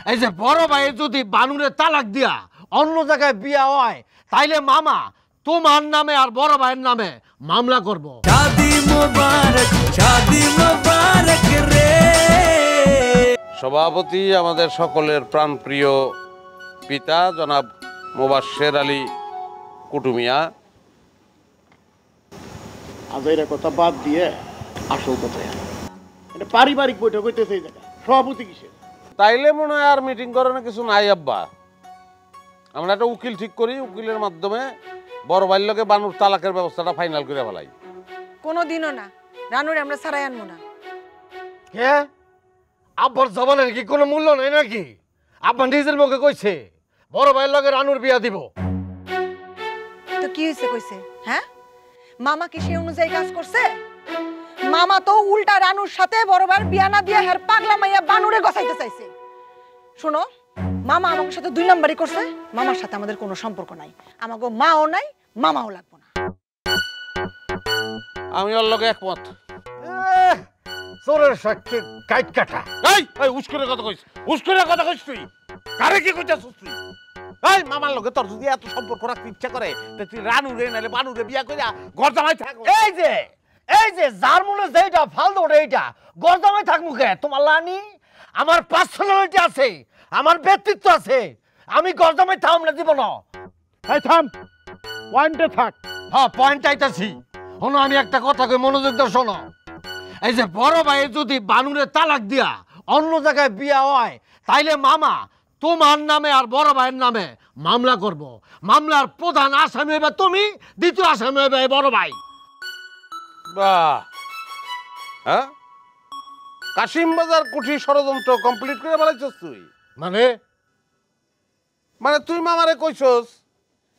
এই যে বড় ভাই যদি বানুরে তালাক দিয়া অন্য জায়গায় বিয়া হয় তাইলে মামা তোমার নামে আর বড় ভাইয়ের নামে মামলা করব। শাদি মোবারক রে। সভাপতি আমাদের সকলের প্রাণপ্রিয় পিতা জনাব মোবাশ্বের আলী কুটুমিয়া। আজাইরা কথা বাদ দিয়ে আসল কথায় এটা পারিবারিক বৈঠক হইতেছে এই জায়গায়, সভাপতি কিসের? তাইলে মনে হয় আর মিটিং করানোর কিছু নাই আব্বা। আমরা একটা উকিল ঠিক করি, উকিলের মাধ্যমে বড় ভাইয়ের লগে বানুর তালাকের ব্যবস্থাটা ফাইনাল করে ফেলাই। কোনোদিনও না, রানুরে আমরা ছাড়াই আনবো না। কে আব্বার জবানের কি কোনো মূল্য নাই নাকি? আব্বা নিজের মুখে কইছে বড় ভাইয়ের লগে রানুর বিয়া দিব। তো কি হয়েছে কইছে? হ্যাঁ, মামা কি সে অনুযায়ী কাজ করছে? মামা তো উল্টা রানুর সাথে বড় ভাইয়ের বিয়া না দিয়া হের পাগলা মাইয়া বানুরে গছাইতে চাইছে। শোনো, মামা আমাদের সাথে 2 নাম্বারই করছে। মামার সাথে আমাদের কোনো সম্পর্ক নাই, আমাগো মাও নাই, মামাও লাগবো না। আমি ওর লগে একমত। চোরের সাক্ষী কাইট কাটা। এই উস্কুরে কথা কইছ, উস্কুরে কথা কইছ তুই? কারে কি কইতাছস তুই? এই মামার লগে তোর যদি এত সম্পর্ক রাখতে ইচ্ছা করে তে তুই রানুরে নাইলে বানুরে বিয়া কইরা ঘর জামাই থাক। এই যে যার মনে যেটা ফালতু ওটা এইটা গরদামাই থাক মুখে। তোমার লানি আমার পার্সোনালিটি আছে, আমার ব্যক্তিত্ব আছে, আমি গরদামাই থাম না দিব না। এই থাম, পয়েন্টে থাক। হ্যাঁ, পয়েন্ট আইতাছি। শোনো, আমি একটা কথা কই, মনোযোগ দিয়ে শোনো। এই যে বড় ভাই যদি বানুরে তালাক দিয়া অন্য জায়গায় বিয়া হয় তাইলে মামা তোমার নামে আর বড় ভাইয়ের নামে মামলা করব। মামলার প্রধান আসামি হইবে তুমি, দ্বিতীয় আসামি হইবে বড় ভাই। বাহ, হ্যাঁ, কাশিম বাজার কুঠি ষড়যন্ত্র কমপ্লিট করে ফেলাইছস তুই। মানে তুই মামারে কইছস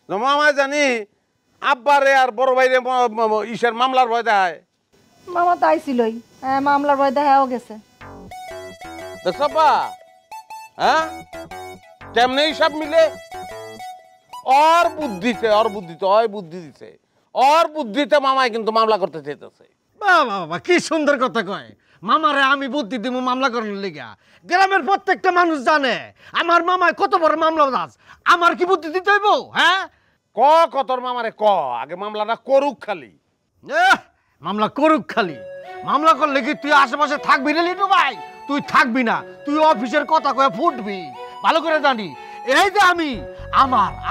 মামায় জানি আব্বারে আর বড় ভাইরে ইসের মামলার ভয় দেয়। মামা তো আইছিলই, মামলার ভয় দেখাও গেছে। দেখবা, হ্যাঁ, কেমনে হিসাব মিলে? ওর বুদ্ধিতে মামায় কিন্তু মামলা করতে চাইতেছে। বাবা, কি সুন্দর কথা কয়। মামারে আমি বুদ্ধি দিব মামলা করার লিগা। গ্রামের প্রত্যেকটা মানুষ জানে আমার মামায় কত বড় মামলাবাজ। আমার কি বুদ্ধি দিতে হইব? হ্যাঁ, তোর মামারে আগে মামলাটা করুক খালি। মামলা করুক খালি। মামলা করলে কি তুই আশেপাশে থাকবি রে লিটু ভাই? তুই থাকবি না, তুই অফিসের কথা কয়ে ফুটবি। ভালো করে জানি এই যে আমি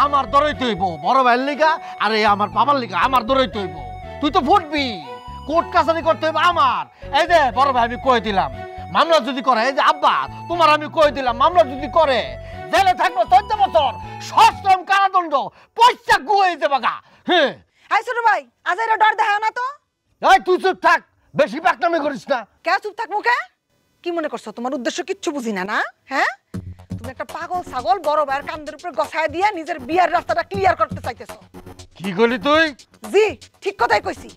আমার দরইতে হইব বড় ভাইয়ের লিগা, আর এই আমার বাবার লিগা আমার দরইতে হইব। তুই তো ফুটবি, কোর্ট কাছারি করতে হইব আমার। এই যে বড় ভাই আমি কয়ে দিলাম মামলা যদি করে, এই যে আব্বা তোমার আমি কয়ে দিলাম মামলা যদি করে জেলে থাকবো 14 বছর, সশ্রম কারাদণ্ড, পয়সা গুয়ে যাবে গা। হ্যাঁ, হাই ছোট ভাই, আজাইরা ডর দেখাও না তো। এই তুই চুপ থাক, বেশি পাকনামি করিস না। কে চুপ থাক মুখে? কি মনে করছো তোমার উদ্দেশ্য কিচ্ছু বুঝি না? না, হ্যাঁ, তুমি একটা পাগল ছাগল বড় ভাইয়ের কান্দের উপরে গছায় দিয়ে নিজের বিয়ার রাস্তাটা ক্লিয়ার করতে চাইতেছো। কি করলি তুই? জি, ঠিক কথাই কইছি।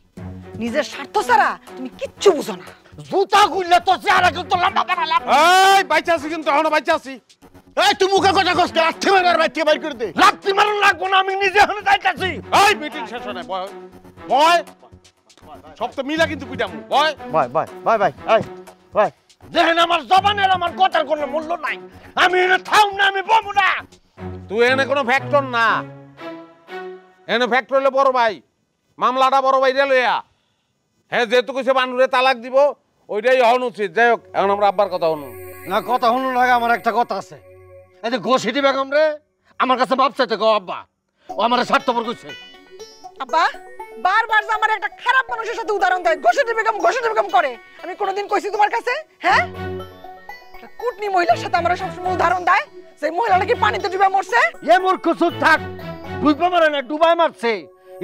নিজের স্বার্থ ছাড়া তুমি কিচ্ছু বুঝো না। জুতা খুললে তো চেহারা কিন্তু লম্বা বানালাম। এই বাইচা আছি, কিন্তু এখনো বাইচা আছি। এই তুই মুখে কথা কষ্ট লাঠি মারার বাইকে বাইর করে দে। লাত্তি মারুন লাগবো না, আমি নিজে এখানে যাইতাছি। এই মিটিং শেষ হয় না, বয় সব তো মিলা কিন্তু পিটামু। বয় ভাই দেখেন আমার জবানের আমার কথার কোনো মূল্য নাই। আমি এনে থাম না, আমি বমু না। তুই এনে কোনো ফ্যাক্টর না, এনে ফ্যাক্টর হলে বড় ভাই। মামলাটা বড় ভাই রে লইয়া। হ্যাঁ, যেহেতু কইছে বানুরে তালাক দিব, ওইটাই হন উচিত। যাই হোক, এখন আমরা আব্বার কথা শুনুন না। কথা শুনুন লাগে, আমার একটা কথা আছে। এই যে ঘষিটি বেগম রে আমার কাছে মাপ চাইতে গো আব্বা, ও আমার স্বার্থপর কইছে। আব্বা বারবার যে আমার একটা খারাপ মানুষের সাথে উদাহরণ দেয়, ঘষিটি বেগম করে। আমি কোনোদিন কইছি তোমার কাছে? হ্যাঁ, একটা কুটনি মহিলার সাথে আমরা সবসময় উদাহরণ দেয়, সেই মহিলাটা কি পানিতে ডুবে মরছে? এ মূর্খ চুপ থাক, ডুবে মারে না, ডুবাই মারছে।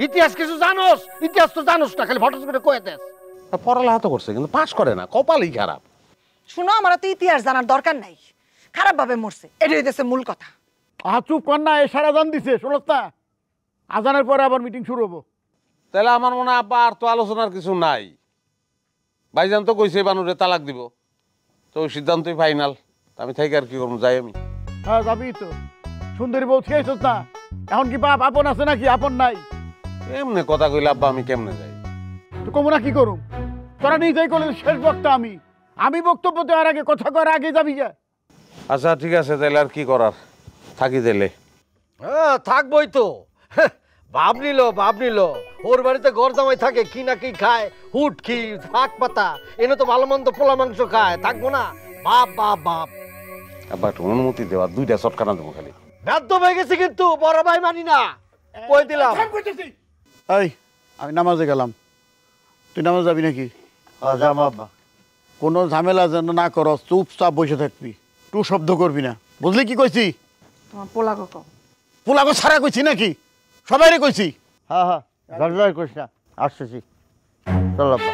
ইতিহাস কিছু জানোস? ইতিহাস তো জানোস না, খালি ফটো করে কয়ে দেস। পড়ালেখা তো করছে কিন্তু পাস করে না, কপালই খারাপ। শুনো, আমার তো ইতিহাস জানার দরকার নাই, খারাপ ভাবে মরছে, এটাই হইতেছে মূল কথা। চুপ কর না, সারা জান দিছে শোনস না? আজানের পরে আবার মিটিং শুরু হবো। তাহলে আমার মনে হয় আব্বা আর তো আলোচনার কিছু নাই। ভাইজান তো কইছে বানুরে তালাক দিব, তো ওই সিদ্ধান্তই ফাইনাল। আমি থাকি আর কি করবো, যাই আমি। হ্যাঁ যাবি তো, সুন্দরী বউ খেয়েছিস না? এখন কি বাপ আপন আছে নাকি আপন নাই? এমনি কথা কইলে আব্বা আমি কেমনে যাই? তো কমু না কি করুম? তোরা নিজেই করলে শেষ বক্তা আমি বক্তব্য দেওয়ার আগে কথা করার আগে যাবি যা। আচ্ছা ঠিক আছে, তাহলে আর কি করার, থাকি তাহলে। হ্যাঁ থাকবই তো। ভাব নিল ওর বাড়িতে ঘর জামাই থাকে, কি না কি খায়, হুট কি শাক পাতা, এনে তো ভালো মন্দ পোলা মাংস খায়, থাকবো না? বাপ বাপ বাপ। আব্বা একটু অনুমতি দেওয়া, 2টা চটকানা দেবো খালি। ব্যর্থ হয়ে গেছে কিন্তু, বড় ভাই মানি না, কই দিলাম। এই আমি নামাজে গেলাম, তুই নামাজ যাবি নাকি? যাম আব্বা। কোনো ঝামেলা যেন না করস, চুপচাপ বসে থাকবি, টু শব্দ করবি না, বুঝলি কি কইছি? তোমার পোলাগো কও। পোলাগো সারা কইছি নাকি? সবাইরে কইছি। হ্যাঁ হ্যাঁ, ঝড় করিস না, আসতেছি, চল আব্বা।